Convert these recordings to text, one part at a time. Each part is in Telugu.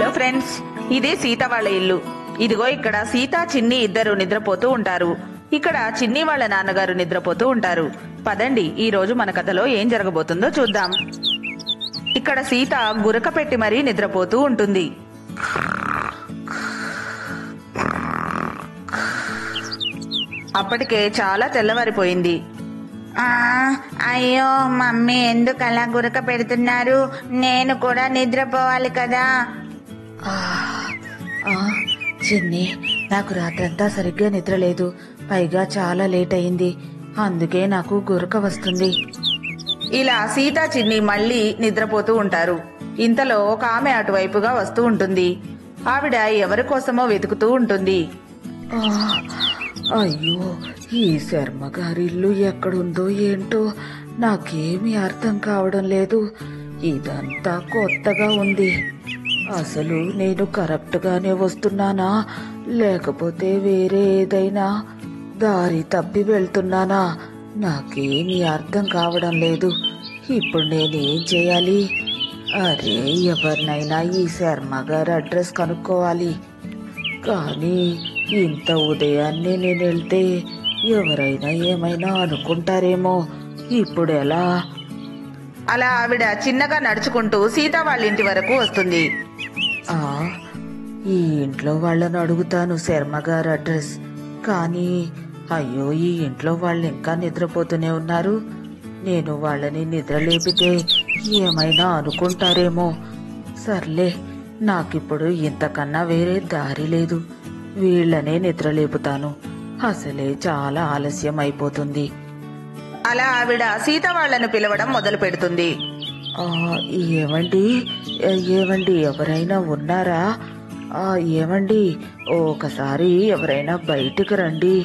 హలో ఫ్రెండ్స్, ఇది సీత వాళ్ళ ఇల్లు. ఇదిగో ఇక్కడ సీత చిన్ని ఇద్దరు నిద్రపోతూ ఉంటారు. ఇక్కడ చిన్ని వాళ్ళ నాన్నగారు నిద్రపోతూ ఉంటారు. పదండి ఈ రోజు మన కథలో ఏం జరగబోతుందో చూద్దాం. ఇక్కడ సీత గురక పెట్టి మరీ నిద్రపోతూ ఉంటుంది. అప్పటికే చాలా తెల్లవారిపోయింది. అయ్యో మమ్మీ ఎందుకు అలా గురక పెడుతున్నారు? నేను కూడా నిద్రపోవాలి కదా. చిన్ని, నాకు రాత్రంతా సరిగ్గా నిద్ర లేదు. పైగా చాలా లేట్ అయింది. అందుకే నాకు గురక వస్తుంది. ఇలా సీత చిన్ని మళ్ళీ నిద్రపోతూ ఉంటారు. ఇంతలో ఒక ఆమె అటువైపుగా వస్తూ ఉంటుంది. ఆవిడ ఎవరి కోసమో వెతుకుతూ ఉంటుంది. అయ్యో, ఈ శర్మ గారి ఇల్లు ఎక్కడుందో ఏంటో నాకేమీ అర్థం కావడం లేదు. ఇదంతా కొత్తగా ఉంది. అసలు నేను కరెక్ట్ గానే వస్తున్నానా, లేకపోతే వేరే ఏదైనా దారి తప్పి వెళ్తున్నానా? నాకేమీ అర్థం కావడం లేదు. ఇప్పుడు నేనేం చేయాలి? అరే, ఎవరినైనా ఈ శర్మ గారి అడ్రస్ కనుక్కోవాలి. కానీ ఇంత ఉదయాన్నే నేను వెళ్తే ఎవరైనా ఏమైనా అనుకుంటారేమో. ఇప్పుడు ఎలా? అలా ఆవిడ చిన్నగా నడుచుకుంటూ సీత వాళ్ళ ఇంటి వరకు వస్తుంది. ఈ ఇంట్లో వాళ్ళని అడుగుతాను శర్మ గారి అడ్రస్. కానీ అయ్యో, ఈ ఇంట్లో వాళ్ళు ఇంకా నిద్రపోతూనే ఉన్నారు. నేను వాళ్ళని నిద్ర లేపితే ఏమైనా అనుకుంటారేమో. సర్లే, నాకిప్పుడు ఇంతకన్నా వేరే దారి లేదు. వీళ్ళనే నిద్ర లేపుతాను. అసలే చాలా ఆలస్యం అయిపోతుంది. అలా ఆవిడ సీత వాళ్లను పిలవడం మొదలు పెడుతుంది. ఏమండి ఏమండి, ఎవరైనా ఉన్నారా? ఏమండి, ఒకసారి ఎవరైనా బయటికి రండి.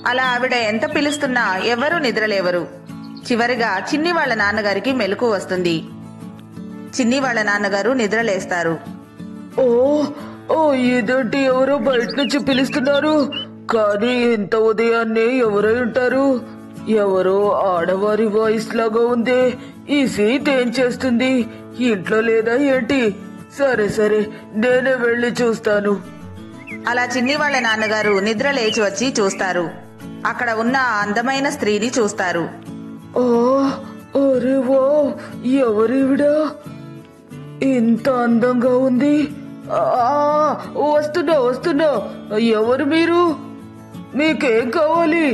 అలా ఆవిడ ఎంత పిలుస్తున్నా ఎవరూ నిద్రలేవరు. చివరిగా చిన్ని వాళ్ళ నాన్నగారికి మెలకు వస్తుంది. చిన్ని వాళ్ళ నాన్నగారు నిద్రలేస్తారు. ఇదేంటి, ఎవరో బయట నుంచి పిలుస్తున్నారు? కానీ ఇంత ఉదయాన్నే ఎవరై ఉంటారు? ఎవరో ఆడవారి వాయిస్ లాగా ఉంది. ఈ సీట్ ఏం చేస్తుంది? ఇంట్లో లేదా ఏంటి? సరే సరే, నేనే వెళ్ళి చూస్తాను. అలా చిన్ని వాళ్ళ నాన్నగారు నిద్ర లేచి వచ్చి చూస్తారు. అక్కడ ఉన్న అందమైన స్త్రీని చూస్తారు. అరే వా, ఎవరివిడా ఇంత అందంగా ఉంది? వస్తున్నా వస్తున్నా. ఎవరు మీరు? మీకేం కావాలి?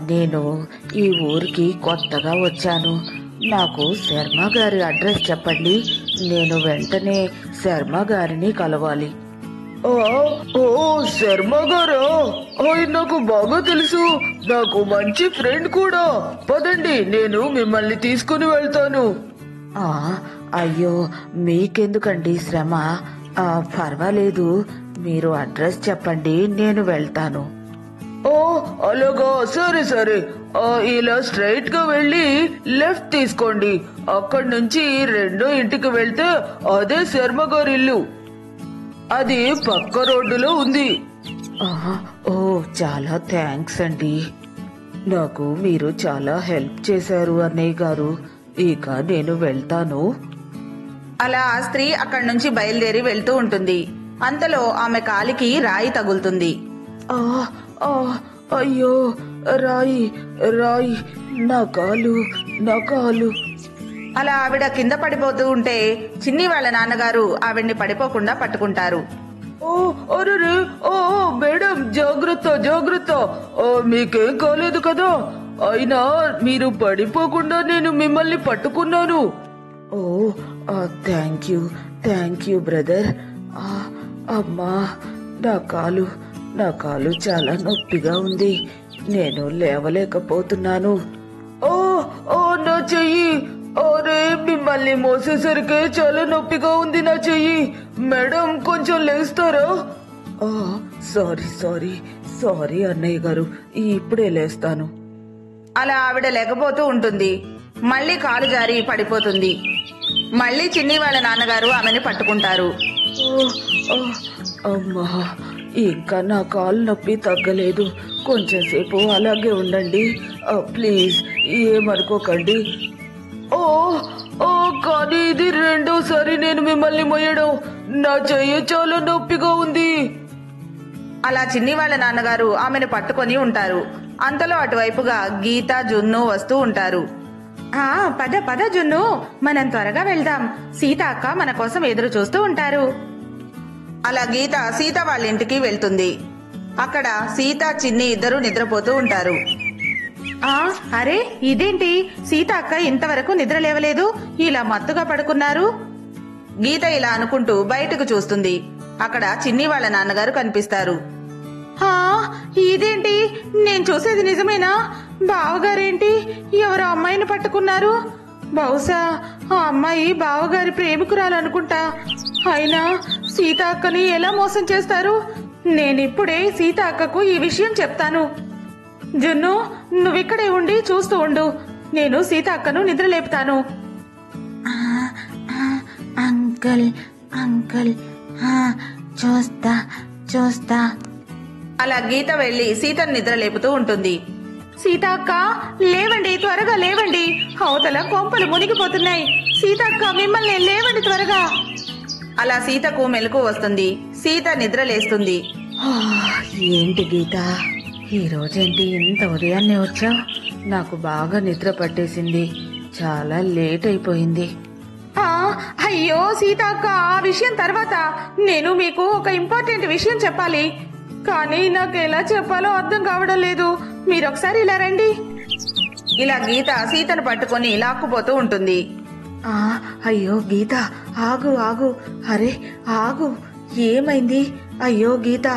నేను ఈ ఊరికి కొత్తగా వచ్చాను. నాకు శర్మ గారి అడ్రస్ చెప్పండి. నేను వెంటనే శర్మ గారిని కలవాలి. శర్మ గారా? ఆయన నాకు బాగా తెలుసు. నాకు మంచి ఫ్రెండ్ కూడా. పదండి, నేను మిమ్మల్ని తీసుకుని వెళ్తాను. అయ్యో, మీకెందుకండి శ్రమ? పర్వాలేదు, మీరు అడ్రస్ చెప్పండి, నేను వెళ్తాను. అలాగా, సరే సరే. ఇలా స్ట్రైట్ గా వెళ్ళి లెఫ్ట్ తీసుకోండి. అక్కడి నుంచి రెండో ఇంటికి వెళ్తే అదే శర్మ గారి ఇల్లు. అది పక్క రోడ్డులో ఉంది. చాలా థ్యాంక్స్ అండి. నాకు మీరు చాలా హెల్ప్ చేశారు అన్నయ్య గారు. ఇక నేను వెళ్తాను. అలా ఆ స్త్రీ అక్కడి నుంచి బయలుదేరి వెళ్తూ ఉంటుంది. అంతలో ఆమె కాలికి రాయి తగులుతుంది. అయ్యో, రాయి రాయి, నా కాలు. అలా ఆవిడ కింద పడిపోతూ ఉంటే చిన్ని వాళ్ళ నాన్నగారు ఆవిడ్ని పడిపోకుండా పట్టుకుంటారు. అరే, మేడం, జాగ్రత్త జాగ్రత్త. మీకేం కాలేదు కదా? అయినా మీరు పడిపోకుండా నేను మిమ్మల్ని పట్టుకున్నాను. Thank you brother. అమ్మా, నా కాలు చాలా నొప్పిగా ఉంది. నేను లేవలేకపోతున్నాను. నా చెయ్యి. అరే, మిమ్మల్ని మోసేసరికి చాలా నొప్పిగా ఉంది నా చెయ్యి. మేడం, కొంచెం లేస్తారా? సారీ అన్నయ్య గారు, ఇప్పుడే లేస్తాను. అలా ఆవిడ లేకపోతూ ఉంటుంది. మళ్ళీ కాలు జారి పడిపోతుంది. మళ్ళీ చిన్ని వాళ్ళ నాన్నగారు ఆమెను పట్టుకుంటారు. అమ్మా, ఇంకా నా కాలు నొప్పి తగ్గలేదు. కొంచెంసేపు అలాగే ఉండండి ప్లీజ్, ఏమనుకోకండి. కానీ ఇది రెండోసారి నేను నేను మిమ్మల్ని మొయ్యడం. నా చెయ్యి చాలా నొప్పిగా ఉంది. అలా చిన్ని వాళ్ళ నాన్నగారు ఆమెను పట్టుకొని ఉంటారు. అంతలో అటువైపుగా గీత జున్ను వస్తూ ఉంటారు. పద పద జున్ను, మనం త్వరగా వెళ్దాం. సీత అక్క మన కోసం ఎదురు చూస్తూ ఉంటారు. అలా గీత సీత వాళ్ళ ఇంటికి వెళ్తుంది. అక్కడ సీత చిన్ని ఇద్దరు నిద్రపోతూ ఉంటారు. అరే ఇదేంటి, సీత అక్క ఇంతవరకు నిద్ర లేవలేదు, ఇలా మత్తుగా పడుకున్నారు. గీత ఇలా అనుకుంటూ బయటకు చూస్తుంది. అక్కడ చిన్ని వాళ్ళ నాన్నగారు కనిపిస్తారు. ఇదేంటి, నేను చూసేది నిజమేనా? బావగారేంటి ఎవరో అమ్మాయిని పట్టుకున్నారు? బహుశా ఆ అమ్మాయి బావగారి ప్రేమికురాలనుకుంటా. అయినా సీత అక్కని ఎలా మోసం చేస్తారు? నేనిప్పుడే సీత అక్కకు ఈ విషయం చెప్తాను. జున్ను, నువ్విక్కడే ఉండి చూస్తూ ఉండు, నేను సీత అక్కను నిద్రలేపుతాను. అంకుల్ అంకుల్, చూస్తా చూస్తా. అలా గీత వెళ్లి సీతను నిద్రలేపుతూ ఉంటుంది. సీత అక్క లేవండి, త్వరగా లేవండి, అవతల కొంపలు మునిగిపోతున్నాయి. సీత అక్క మిమ్మల్ని లేవండి త్వరగా. అలా సీతకు మెలకు వస్తుంది. సీత నిద్రలేస్తుంది. ఏంటి గీత, ఈ రోజేంటి ఇంత ఉదయాన్నే వచ్చావు? నాకు బాగా నిద్ర పట్టేసింది, చాలా లేట్ అయిపోయింది. అయ్యో సీత అక్క, ఆ విషయం తర్వాత. నేను మీకు ఒక ఇంపార్టెంట్ విషయం చెప్పాలి, కానీ నాకు ఎలా చెప్పాలో అర్థం కావడం లేదు. మీరొకసారి ఇలా రండి. ఇలా గీత సీతను పట్టుకొని లాక్కుపోతూ ఉంటుంది. అయ్యో గీత, ఆగు ఆగు, అరే ఆగు, ఏమైంది? అయ్యో గీత.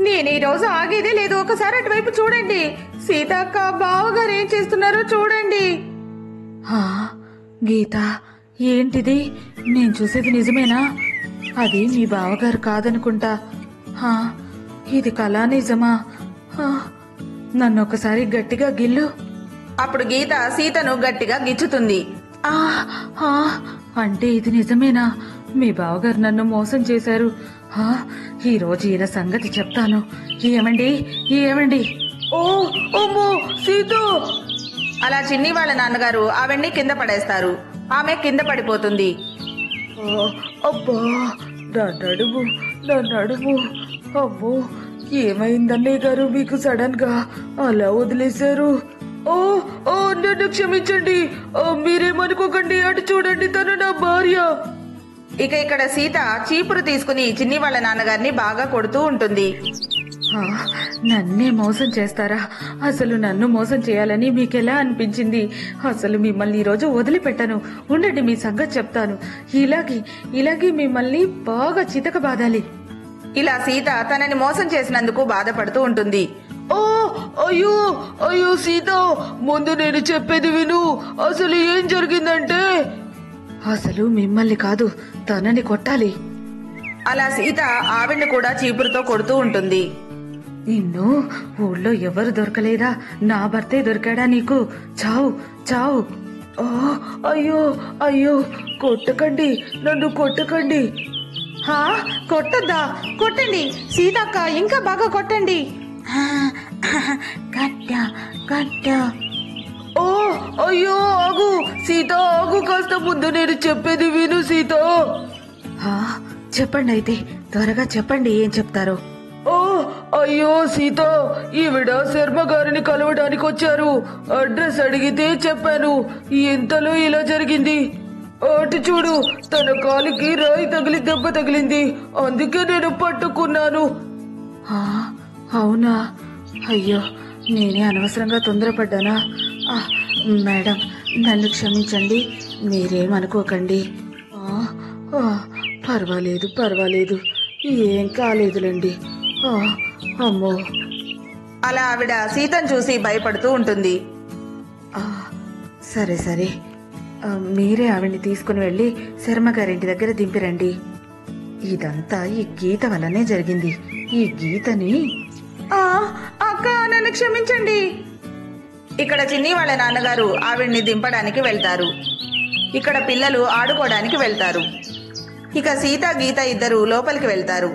నేను ఈ రోజు ఆగేదే లేదు, ఒకసారి అటువైపు చూడండి. సీతక్క బావగారు ఏం చేస్తున్నారో చూడండి. గీత, ఏంటిది? నేను చూసేది నిజమేనా? అది మీ బావగారు కాదనుకుంటా. ఇది కళా నిజమా? నన్ను ఒకసారి గట్టిగా గిల్లు. అప్పుడు గీత సీతను గట్టిగా గిచ్చుతుంది. అంటే ఇది నిజమేనా? మీ బావగారు నన్ను మోసం చేశారు. ఈ రోజు ఈయన సంగతి చెప్తాను. ఏమండి ఏమండి? అమ్మో సీత! అలా చిన్ని వాళ్ళ నాన్నగారు ఆవిడ్ని కింద పడేస్తారు. ఆమె కింద పడిపోతుంది. అబ్బా, నా నడుము. అమ్మో, ఏమైందన్నయ్య గారు మీకు సడన్ గా అలా వదిలేశారు? నన్ను క్షమించండి, మీరేమనుకోకండి. అటు చూడండి, తను నా భార్య. ఇక ఇక్కడ సీత చీపురు తీసుకుని చిన్ని వాళ్ళ నాన్నగారిని బాగా కొడుతూ ఉంటుంది. నన్నే మోసం చేస్తారా? అసలు నన్ను మోసం చేయాలని మీకెలా అనిపించింది? అసలు మిమ్మల్ని ఈరోజు వదిలిపెట్టను. ఉండండి, మీ సంగతి చెప్తాను. ఇలాగే మిమ్మల్ని బాగా చితకబాదాలి. ఇలా సీత తనని మోసం చేసినందుకు బాధపడుతూ ఉంటుంది. అయ్యో సీత, ముందు నేను చెప్పేది విను. అసలు ఏం జరిగిందంటే, అసలు మిమ్మల్ని కాదు, తనని కొట్టాలి. అలా సీత ఆవిడ్ని కూడా చీపురుతో కొడుతూ ఉంటుంది. నిన్ను ఊళ్ళో ఎవరు దొరకలేదా? నా భర్తే దొరికాడా నీకు? చావు. అయ్యో కొట్టకండి, నన్ను కొట్టకండి. కొట్టద్దా? కొట్టండి సీతక్క, ఇంకా బాగా కొట్టండి. కట్టు. అయ్యో ఆగు సీత, ఆగు, కాస్త ముందు నేను చెప్పేది విను సీత. చెప్పండి, అయితే త్వరగా చెప్పండి, ఏం చెప్తారో. అయ్యో సీత, ఈవిడ శర్మ గారిని కలవడానికి వచ్చారు. అడ్రస్ అడిగితే చెప్పాను. ఇంతలో ఇలా జరిగింది. అటు చూడు, తన కాలికి రాయి తగిలి దెబ్బ తగిలింది, అందుకే నేను పట్టుకున్నాను. అవునా? అయ్యో, నేనే అనవసరంగా తొందరపడ్డానా? మేడం, నన్ను క్షమించండి, మీరేమనుకోకండి. పర్వాలేదు, ఏం కాలేదులేండి. అమ్మో. అలా ఆవిడ సీతను చూసి భయపడుతూ ఉంటుంది. సరే, మీరే ఆవిడ్ని తీసుకుని వెళ్ళి శర్మ గారింటి దగ్గర దింపిరండి. ఇదంతా ఈ గీత వల్లనే జరిగింది. ఈ గీతని అక్క, నన్ను క్షమించండి. ఇక్కడ చిన్ని వాళ్ళ నాన్నగారు ఆవిడ్ని దింపడానికి వెళ్తారు. ఇక్కడ పిల్లలు ఆడుకోవడానికి వెళ్తారు. ఇక సీత గీత ఇద్దరు లోపలికి వెళ్తారు.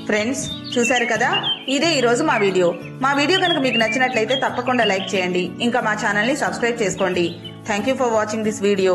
ఫ్రెండ్స్, చూశారు కదా, ఇదే ఈరోజు మా వీడియో కనుక మీకు నచ్చినట్లయితే తప్పకుండా లైక్ చేయండి. ఇంకా మా ఛానల్ని సబ్స్క్రైబ్ చేసుకోండి. Thank you for watching this video.